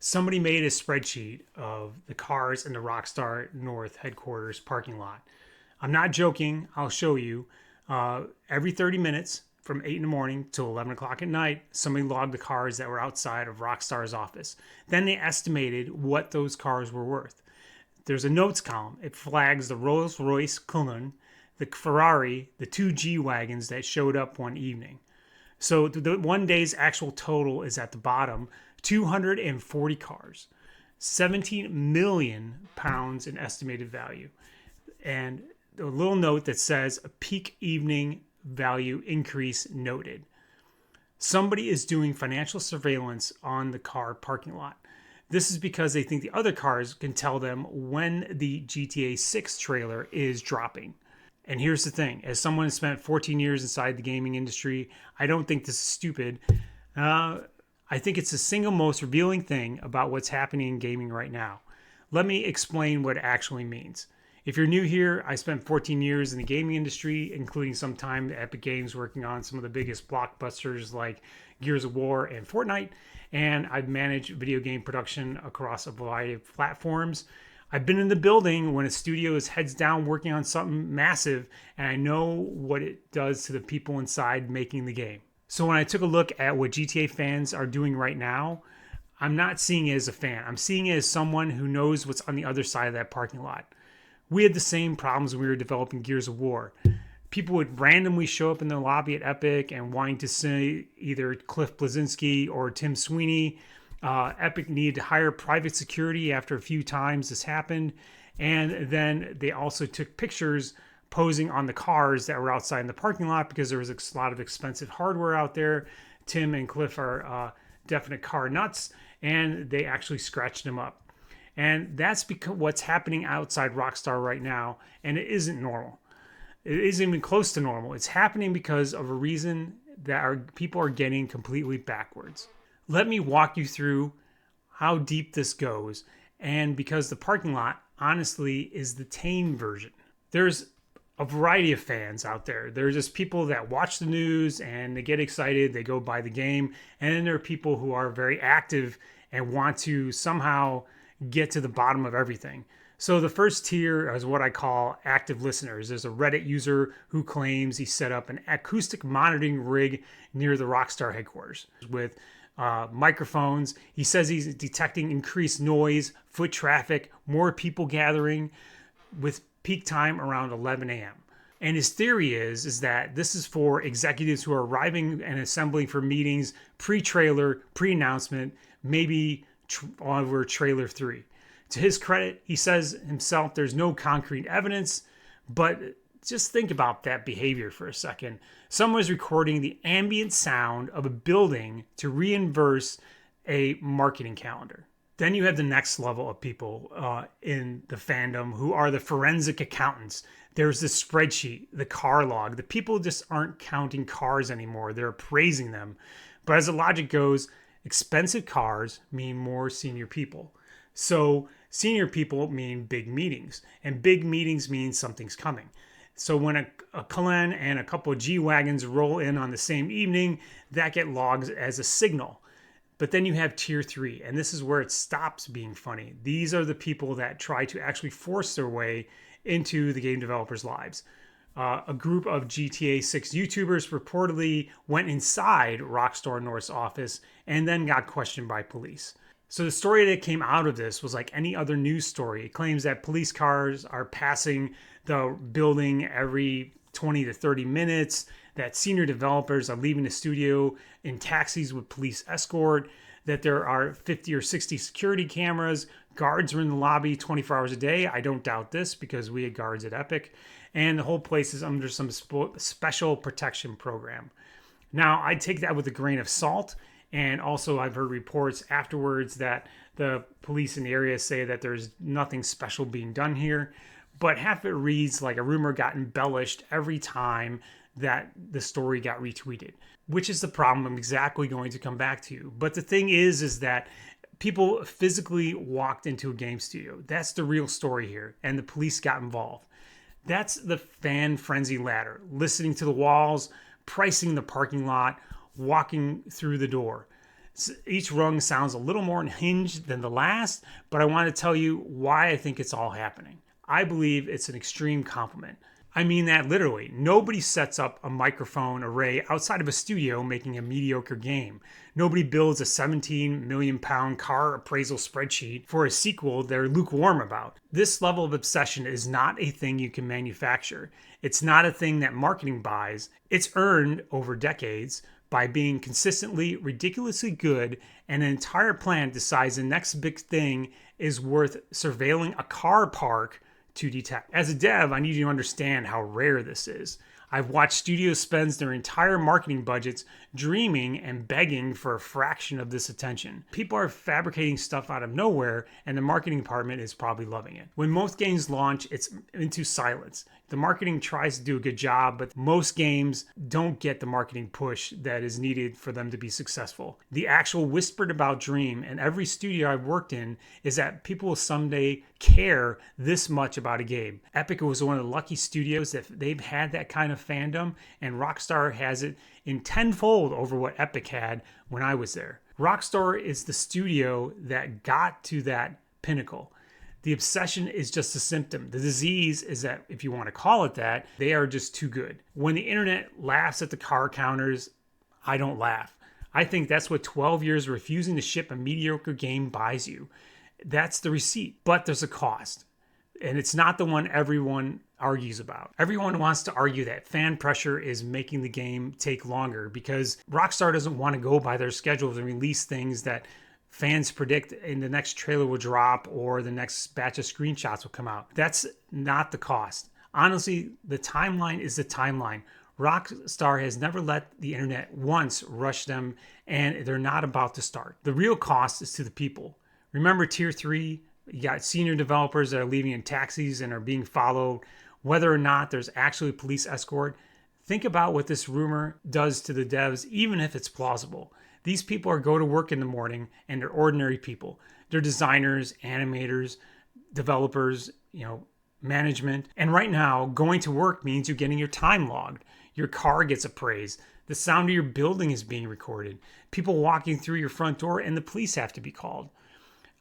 Somebody made a spreadsheet of the cars in the Rockstar North headquarters parking lot. I'm not joking. I'll show you. Every 30 minutes from 8 in the morning till 11 o'clock at night, somebody logged the cars that were outside of Rockstar's office. Then they estimated what those cars were worth. There's a notes column. It flags the Rolls Royce Cullinan, the Ferrari, the two G Wagons that showed up one evening. So the one day's actual total is at the bottom, 240 cars, 17 million pounds in estimated value. And a little note that says a peak evening value increase noted. Somebody is doing financial surveillance on the car parking lot. This is because they think the other cars can tell them when the GTA 6 trailer is dropping. And here's the thing, as someone who spent 14 years inside the gaming industry, I don't think this is stupid. I think it's the single most revealing thing about what's happening in gaming right now. Let me explain what it actually means. If you're new here, I spent 14 years in the gaming industry, including some time at Epic Games working on some of the biggest blockbusters like Gears of War and Fortnite, and I've managed video game production across a variety of platforms. I've been in the building when a studio is heads down working on something massive, and I know what it does to the people inside making the game. So when I took a look at what GTA fans are doing right now, I'm not seeing it as a fan. I'm seeing it as someone who knows what's on the other side of that parking lot. We had the same problems when we were developing Gears of War. People would randomly show up in the lobby at Epic and wanting to see either Cliff Bleszinski or Tim Sweeney. Epic needed to hire private security after a few times this happened. And then they also took pictures posing on the cars that were outside in the parking lot because there was a lot of expensive hardware out there. Tim and Cliff are definite car nuts, and they actually scratched them up. And that's because what's happening outside Rockstar right now, and it isn't normal. It isn't even close to normal. It's happening because of a reason that people are getting completely backwards. Let me walk you through how deep this goes, and because the parking lot, honestly, is the tame version. There's a variety of fans out there. There's just people that watch the news and they get excited, they go buy the game, and then there are people who are very active and want to somehow get to the bottom of everything. So the first tier is what I call active listeners. There's a Reddit user who claims he set up an acoustic monitoring rig near the Rockstar headquarters with microphones. He says he's detecting increased noise, foot traffic, more people gathering with peak time around 11 a.m. And his theory is that this is for executives who are arriving and assembling for meetings, pre-trailer, pre-announcement, maybe over trailer 3. To his credit, he says himself there's no concrete evidence, but just think about that behavior for a second. Someone is recording the ambient sound of a building to reimburse a marketing calendar. Then you have the next level of people in the fandom who are the forensic accountants. There's the spreadsheet, the car log. The people just aren't counting cars anymore. They're appraising them. But as the logic goes, expensive cars mean more senior people. So senior people mean big meetings. And big meetings mean something's coming. So when a Cullinan and a couple of G-Wagons roll in on the same evening, that get logged as a signal. But then you have tier 3, and this is where it stops being funny. These are the people that try to actually force their way into the game developers' lives. A group of GTA 6 YouTubers reportedly went inside Rockstar North's office and then got questioned by police. So the story that came out of this was like any other news story. It claims that police cars are passing the building every 20 to 30 minutes, that senior developers are leaving the studio in taxis with police escort, that there are 50 or 60 security cameras, guards are in the lobby 24 hours a day. I don't doubt this because we had guards at Epic, and the whole place is under some special protection program. Now, I take that with a grain of salt, and also I've heard reports afterwards that the police in the area say that there's nothing special being done here, but half of it reads like a rumor got embellished every time that the story got retweeted, which is the problem I'm exactly going to come back to. But the thing is that people physically walked into a game studio. That's the real story here. And the police got involved. That's the fan frenzy ladder, listening to the walls, pricing the parking lot, walking through the door. Each rung sounds a little more unhinged than the last, but I want to tell you why I think it's all happening. I believe it's an extreme compliment. I mean that literally. Nobody sets up a microphone array outside of a studio making a mediocre game. Nobody builds a 17 million pound car appraisal spreadsheet for a sequel they're lukewarm about. This level of obsession is not a thing you can manufacture. It's not a thing that marketing buys. It's earned over decades by being consistently ridiculously good, and an entire plant decides the next big thing is worth surveilling a car park to detect. As a dev, I need you to understand how rare this is. I've watched studios spend their entire marketing budgets dreaming and begging for a fraction of this attention. People are fabricating stuff out of nowhere, and the marketing department is probably loving it. When most games launch, it's into silence. The marketing tries to do a good job, but most games don't get the marketing push that is needed for them to be successful. The actual whispered about dream in every studio I've worked in is that people will someday care this much about a game. Epic was one of the lucky studios that they've had that kind of fandom, and Rockstar has it in tenfold over what Epic had when I was there. Rockstar is the studio that got to that pinnacle. The obsession is just a symptom. The disease is that, if you want to call it that, they are just too good. When the internet laughs at the car counters, I don't laugh. I think that's what 12 years refusing to ship a mediocre game buys you. That's the receipt. But there's a cost. And it's not the one everyone argues about. Everyone wants to argue that fan pressure is making the game take longer because Rockstar doesn't want to go by their schedule and release things that fans predict in the next trailer will drop or the next batch of screenshots will come out. That's not the cost. Honestly, the timeline is the timeline. Rockstar has never let the internet once rush them, and they're not about to start. The real cost is to the people. Remember Tier 3? You got senior developers that are leaving in taxis and are being followed, whether or not there's actually a police escort. Think about what this rumor does to the devs, even if it's plausible. These people are go to work in the morning, and they're ordinary people. They're designers, animators, developers, management. And right now, going to work means you're getting your time logged. Your car gets appraised. The sound of your building is being recorded. People walking through your front door, and the police have to be called.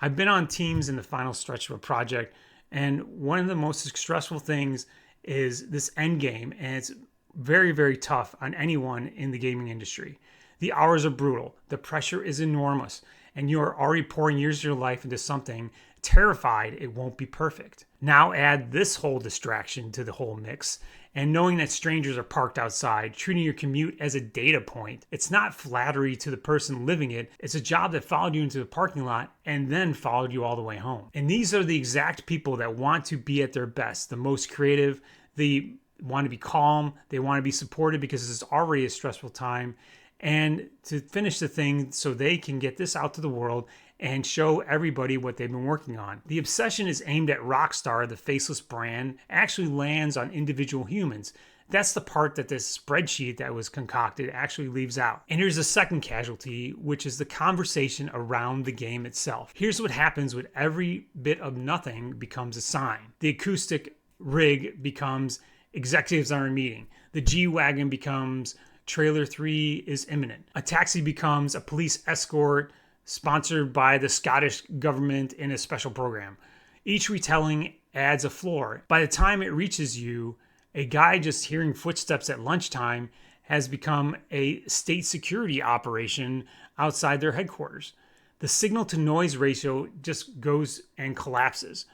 I've been on teams in the final stretch of a project, and one of the most stressful things is this end game, and it's very, very tough on anyone in the gaming industry. The hours are brutal. The pressure is enormous. And you are already pouring years of your life into something, terrified it won't be perfect. Now add this whole distraction to the whole mix. And knowing that strangers are parked outside, treating your commute as a data point. It's not flattery to the person living it. It's a job that followed you into the parking lot and then followed you all the way home. And these are the exact people that want to be at their best, the most creative. They want to be calm. They want to be supported because it's already a stressful time. And to finish the thing so they can get this out to the world and show everybody what they've been working on. The obsession is aimed at Rockstar, the faceless brand, actually lands on individual humans. That's the part that this spreadsheet that was concocted actually leaves out. And here's a second casualty, which is the conversation around the game itself. Here's what happens when every bit of nothing becomes a sign. The acoustic rig becomes executives are in a meeting. The G-Wagon becomes Trailer 3 is imminent. A taxi becomes a police escort sponsored by the Scottish government in a special program. Each retelling adds a floor. By the time it reaches you, a guy just hearing footsteps at lunchtime has become a state security operation outside their headquarters. The signal to noise ratio just goes and collapses.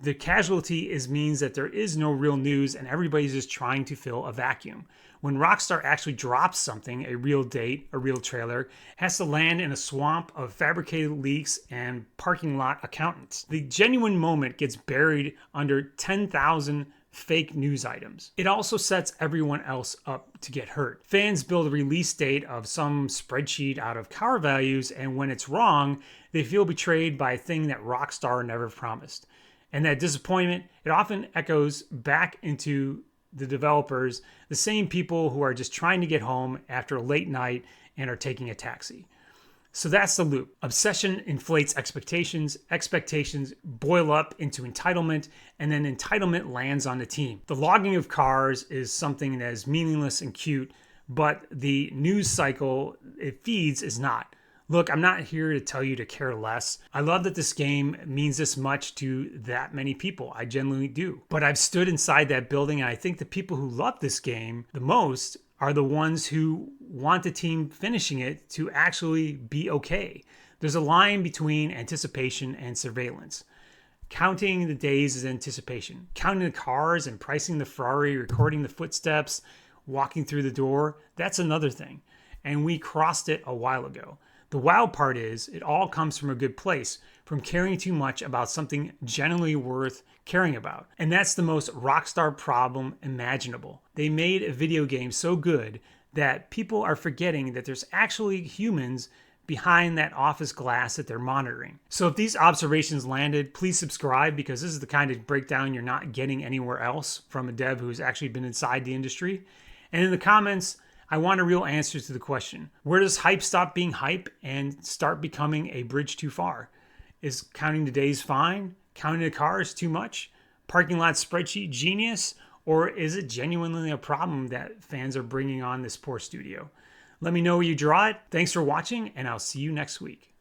The casualty means that there is no real news and everybody's just trying to fill a vacuum. When Rockstar actually drops something, a real date, a real trailer, it has to land in a swamp of fabricated leaks and parking lot accountants. The genuine moment gets buried under 10,000 fake news items. It also sets everyone else up to get hurt. Fans build a release date of some spreadsheet out of car values, and when it's wrong, they feel betrayed by a thing that Rockstar never promised. And that disappointment, it often echoes back into the developers, the same people who are just trying to get home after a late night and are taking a taxi. So that's the loop. Obsession inflates expectations, expectations boil up into entitlement, and then entitlement lands on the team. The logging of cars is something that is meaningless and cute, but the news cycle it feeds is not. Look, I'm not here to tell you to care less. I love that this game means this much to that many people. I genuinely do. But I've stood inside that building, and I think the people who love this game the most are the ones who want the team finishing it to actually be okay. There's a line between anticipation and surveillance. Counting the days is anticipation. Counting the cars and pricing the Ferrari, recording the footsteps, walking through the door, that's another thing. And we crossed it a while ago. The wild part is it all comes from a good place, from caring too much about something genuinely worth caring about. And that's the most Rockstar problem imaginable. They made a video game so good that people are forgetting that there's actually humans behind that office glass that they're monitoring. So if these observations landed, please subscribe, because this is the kind of breakdown you're not getting anywhere else from a dev who's actually been inside the industry. And in the comments, I want a real answer to the question: where does hype stop being hype and start becoming a bridge too far? Is counting the days fine? Counting the cars too much? Parking lot spreadsheet genius? Or is it genuinely a problem that fans are bringing on this poor studio? Let me know where you draw it. Thanks for watching, and I'll see you next week.